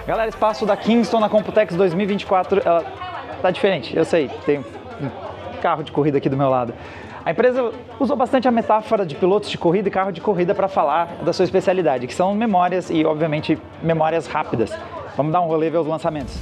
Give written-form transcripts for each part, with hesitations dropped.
Galera, espaço da Kingston na Computex 2024, ela tá diferente, eu sei, tem um carro de corrida aqui do meu lado. A empresa usou bastante a metáfora de pilotos de corrida e carro de corrida para falar da sua especialidade, que são memórias e, obviamente, memórias rápidas. Vamos dar um rolê e ver os lançamentos.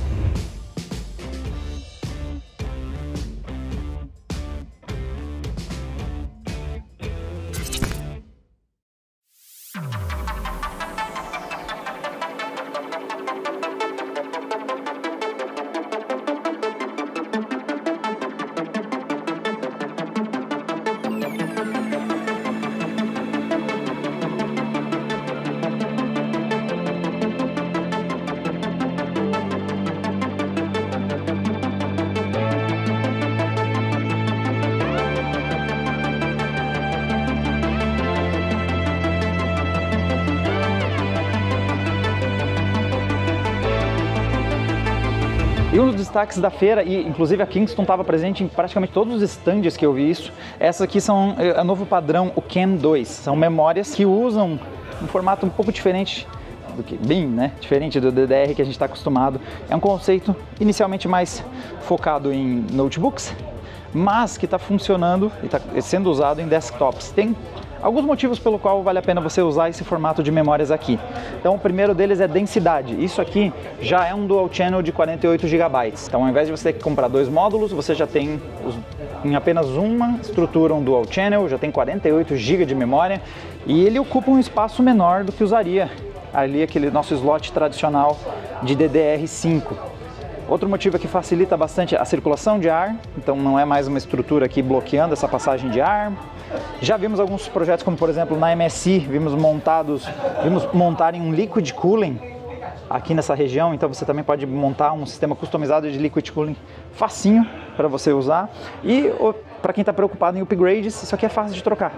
E um dos destaques da feira, e inclusive a Kingston estava presente em praticamente todos os stands que eu vi isso, essas aqui são o novo padrão, o CAN 2. São memórias que usam um formato um pouco diferente do que, bem, né? Diferente do DDR que a gente está acostumado. É um conceito inicialmente mais focado em notebooks, mas que está funcionando e está sendo usado em desktops. Tem alguns motivos pelo qual vale a pena você usar esse formato de memórias aqui. Então o primeiro deles é densidade. Isso aqui já é um dual channel de 48 GB. Então ao invés de você ter que comprar dois módulos, você já tem em apenas uma estrutura um dual channel, já tem 48 GB de memória e ele ocupa um espaço menor do que usaria ali aquele nosso slot tradicional de DDR5. Outro motivo é que facilita bastante a circulação de ar, então não é mais uma estrutura aqui bloqueando essa passagem de ar. Já vimos alguns projetos, como por exemplo na MSI, vimos montarem um liquid cooling aqui nessa região, então você também pode montar um sistema customizado de liquid cooling facinho para você usar. E para quem está preocupado em upgrades, isso aqui é fácil de trocar.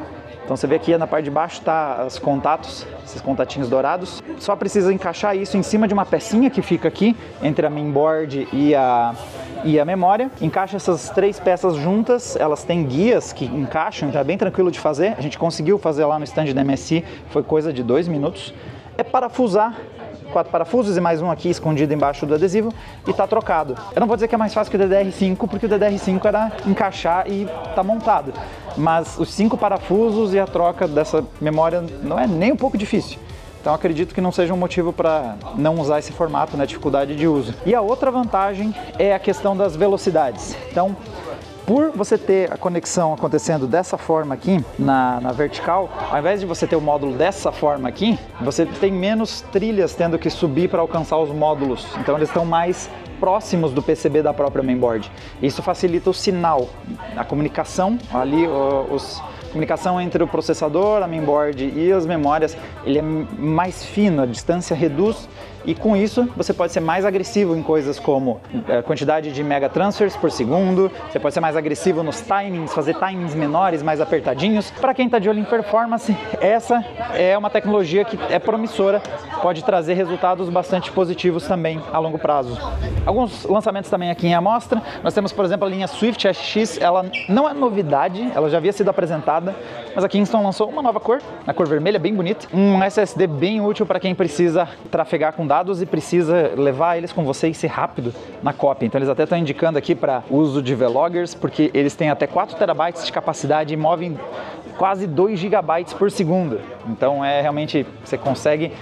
Então você vê aqui na parte de baixo tá os contatos, esses contatinhos dourados. Só precisa encaixar isso em cima de uma pecinha que fica aqui entre a mainboard e a memória. Encaixa essas três peças juntas, elas têm guias que encaixam, então é bem tranquilo de fazer. A gente conseguiu fazer lá no stand da MSI, foi coisa de 2 minutos. É parafusar, 4 parafusos e mais um aqui escondido embaixo do adesivo e tá trocado. Eu não vou dizer que é mais fácil que o DDR5, porque o DDR5 era encaixar e tá montado. Mas os 5 parafusos e a troca dessa memória não é nem um pouco difícil. Então acredito que não seja um motivo para não usar esse formato, né, dificuldade de uso. E a outra vantagem é a questão das velocidades. Então, por você ter a conexão acontecendo dessa forma aqui, na vertical, ao invés de você ter o módulo dessa forma aqui, você tem menos trilhas tendo que subir para alcançar os módulos. Então eles estão mais próximos do PCB da própria mainboard. Isso facilita o sinal, a comunicação, ali a comunicação entre o processador, a mainboard e as memórias, ele é mais fino, a distância reduz. E com isso, você pode ser mais agressivo em coisas como quantidade de megatransfers por segundo, você pode ser mais agressivo nos timings, fazer timings menores, mais apertadinhos. Para quem está de olho em performance, essa é uma tecnologia que é promissora, pode trazer resultados bastante positivos também a longo prazo. Alguns lançamentos também aqui em amostra, nós temos, por exemplo, a linha Swift SX, ela não é novidade, ela já havia sido apresentada, mas a Kingston lançou uma nova cor, a cor vermelha, bem bonita, um SSD bem útil para quem precisa trafegar com dados e precisa levar eles com você e ser rápido na cópia. Então eles até estão indicando aqui para uso de vloggers, porque eles têm até 4 TB de capacidade e movem quase 2 GB por segundo. Então realmente você consegue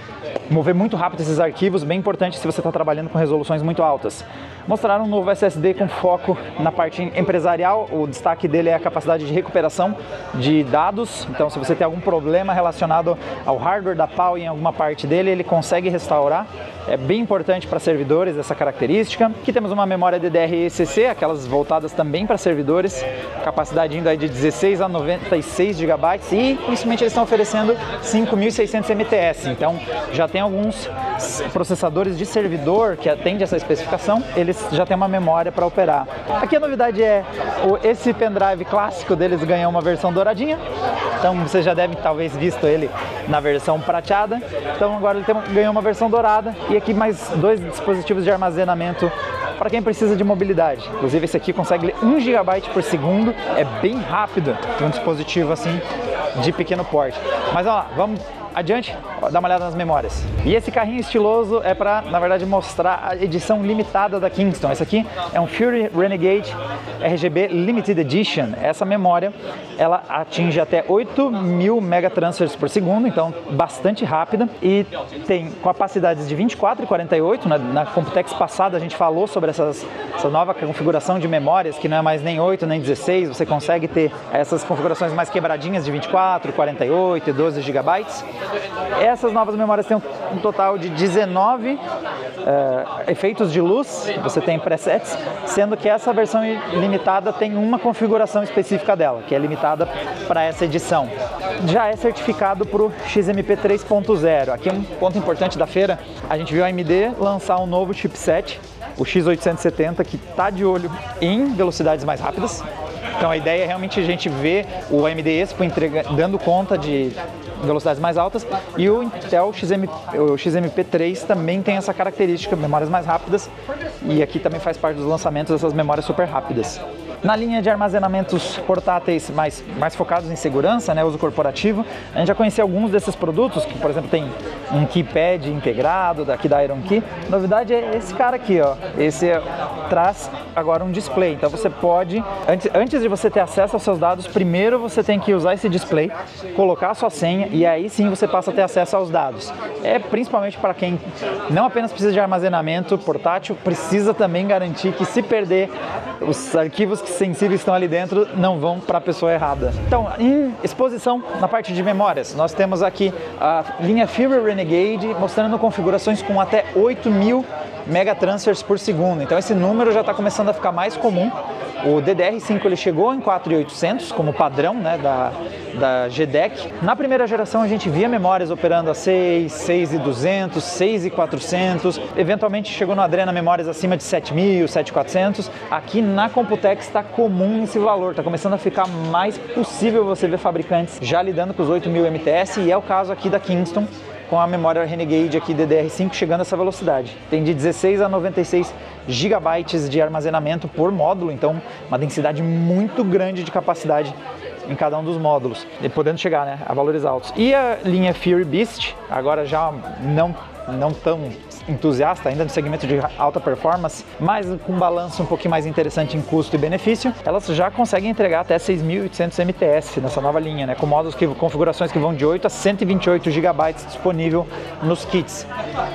mover muito rápido esses arquivos, bem importante se você está trabalhando com resoluções muito altas. Mostraram um novo SSD com foco na parte empresarial, o destaque dele é a capacidade de recuperação de dados, então se você tem algum problema relacionado ao hardware da Pau em alguma parte dele, ele consegue restaurar. É bem importante para servidores essa característica. Aqui temos uma memória DDR-ECC, aquelas voltadas também para servidores, capacidade indo aí de 16 a 96 GB e principalmente eles estão oferecendo 5600 MTS, então já tem alguns processadores de servidor que atendem essa especificação, eles já têm uma memória para operar. Aqui a novidade é esse pendrive clássico deles ganhou uma versão douradinha, então você já deve talvez visto ele na versão prateada, então agora ele ganhou uma versão dourada e aqui mais 2 dispositivos de armazenamento para quem precisa de mobilidade. Inclusive esse aqui consegue ler 1 GB por segundo, é bem rápido para um dispositivo assim de pequeno porte. Mas ó, vamos adiante, dá uma olhada nas memórias. E esse carrinho estiloso é para, na verdade, mostrar a edição limitada da Kingston. Esse aqui é um Fury Renegade RGB Limited Edition. Essa memória, ela atinge até 8.000 megatransfers por segundo, então bastante rápida, e tem capacidades de 24 e 48. Na Computex passada a gente falou sobre essa nova configuração de memórias, que não é mais nem 8 nem 16, você consegue ter essas configurações mais quebradinhas de 24, 48 e 12 GB. Essas novas memórias têm um total de 19 efeitos de luz, você tem presets, sendo que essa versão limitada tem uma configuração específica dela, que é limitada para essa edição. Já é certificado para o XMP 3.0. Aqui é um ponto importante da feira, a gente viu a AMD lançar um novo chipset, o X870, que está de olho em velocidades mais rápidas. Então a ideia é realmente a gente ver o AMD Expo dando conta de velocidades mais altas, e o Intel o XMP3 também tem essa característica, memórias mais rápidas, e aqui também faz parte dos lançamentos dessas memórias super rápidas. Na linha de armazenamentos portáteis mais focados em segurança, né, uso corporativo, a gente já conhecia alguns desses produtos, que por exemplo tem um keypad integrado daqui da Iron Key. A novidade é esse cara aqui, ó. Esse traz agora um display, então você pode, antes de você ter acesso aos seus dados, primeiro você tem que usar esse display, colocar a sua senha, e aí sim você passa a ter acesso aos dados. É principalmente para quem não apenas precisa de armazenamento portátil, precisa também garantir que, se perder, os arquivos sensíveis estão ali dentro não vão para a pessoa errada. Então, em exposição na parte de memórias, nós temos aqui a linha Fury Renegade mostrando configurações com até 8.000 megatransfers por segundo. Então esse número já está começando a ficar mais comum. O DDR5 ele chegou em 4.800 como padrão, né, da GDEC. Na primeira geração a gente via memórias operando a 6, 6.200, 6.400. Eventualmente chegou no Adrena memórias acima de 7.000, 7.400. Aqui na Computex está comum esse valor, está começando a ficar mais possível você ver fabricantes já lidando com os 8.000 MTS, e é o caso aqui da Kingston, com a memória Renegade aqui DDR5 chegando a essa velocidade. Tem de 16 a 96 GB de armazenamento por módulo, então uma densidade muito grande de capacidade em cada um dos módulos, e podendo chegar, né, a valores altos. E a linha Fury Beast, agora já não tão entusiasta ainda no segmento de alta performance, mas com um balanço um pouquinho mais interessante em custo e benefício, elas já conseguem entregar até 6.800 MTS nessa nova linha, né, com módulos configurações que vão de 8 a 128 GB disponível nos kits.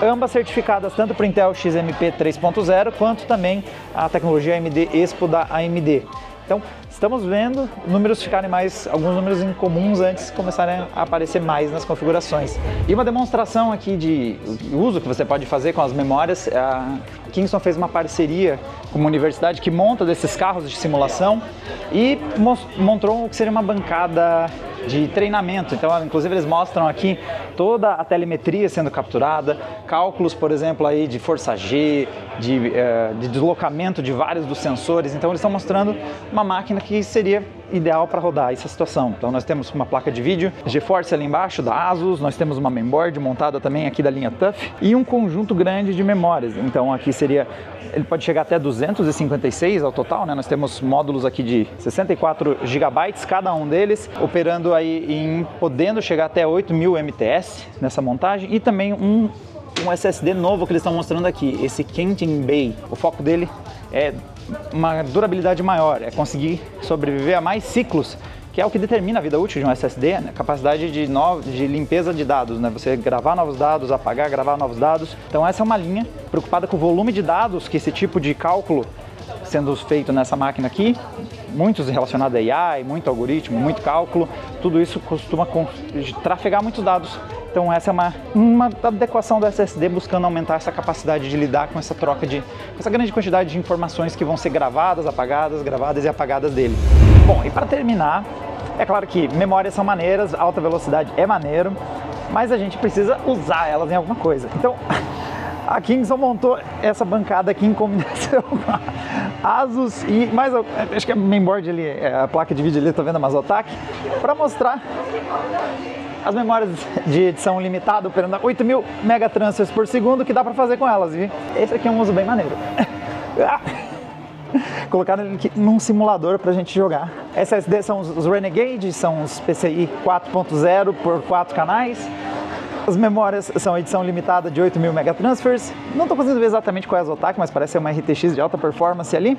Ambas certificadas tanto para o Intel XMP 3.0 quanto também a tecnologia AMD Expo da AMD. Então, estamos vendo números ficarem alguns números incomuns antes começarem a aparecer mais nas configurações. E uma demonstração aqui de uso que você pode fazer com as memórias, a Kingston fez uma parceria com uma universidade que monta desses carros de simulação e montou o que seria uma bancada de treinamento. Então, inclusive, eles mostram aqui toda a telemetria sendo capturada, cálculos, por exemplo, aí de força G, de deslocamento de vários dos sensores. Então, eles estão mostrando uma máquina que seria ideal para rodar essa situação. Então, nós temos uma placa de vídeo GeForce ali embaixo da Asus, nós temos uma mainboard montada também aqui da linha TUF e um conjunto grande de memórias. Então, aqui ele pode chegar até 256 ao total, né? Nós temos módulos aqui de 64 GB, cada um deles, operando aí podendo chegar até 8.000 MTS nessa montagem, e também um SSD novo que eles estão mostrando aqui, esse Kenton Bay. O foco dele é uma durabilidade maior, é conseguir sobreviver a mais ciclos, que é o que determina a vida útil de um SSD, né? Capacidade de limpeza de dados, né? Você gravar novos dados, apagar, gravar novos dados. Então essa é uma linha preocupada com o volume de dados que esse tipo de cálculo sendo feito nessa máquina aqui, muitos relacionados a AI, muito algoritmo, muito cálculo, tudo isso costuma trafegar muitos dados. Então essa é uma adequação do SSD buscando aumentar essa capacidade de lidar com essa troca com essa grande quantidade de informações que vão ser gravadas e apagadas dele. Bom, e para terminar, é claro que memórias são maneiras, alta velocidade é maneiro, mas a gente precisa usar elas em alguma coisa. Então, a Kingston montou essa bancada aqui em combinação com a Asus e mais, acho que a mainboard ali, a placa de vídeo ali, tá vendo a Mazotac, para mostrar as memórias de edição limitada operando a 8.000 megatransfers por segundo, que dá para fazer com elas, viu? Esse aqui é um uso bem maneiro. Colocaram ele aqui num simulador pra gente jogar. SSD são os Renegade, são os PCI 4.0 por 4 canais. As memórias são edição limitada de 8.000 megatransfers. Não estou conseguindo ver exatamente qual é a Zotac, mas parece ser uma RTX de alta performance ali.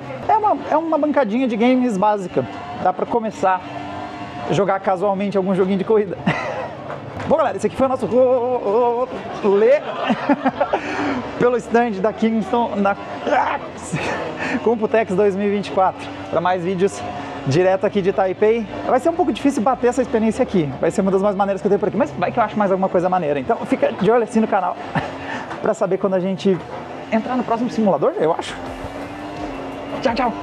É uma bancadinha de games básica. Dá para começar a jogar casualmente algum joguinho de corrida. Bom, galera, esse aqui foi o nosso rolê pelo stand da Kingston na Computex 2024. Para mais vídeos direto aqui de Taipei. Vai ser um pouco difícil bater essa experiência aqui. Vai ser uma das mais maneiras que eu tenho por aqui, mas vai que eu acho mais alguma coisa maneira. Então fica de olho assim no canal para saber quando a gente entrar no próximo simulador, eu acho. Tchau, tchau!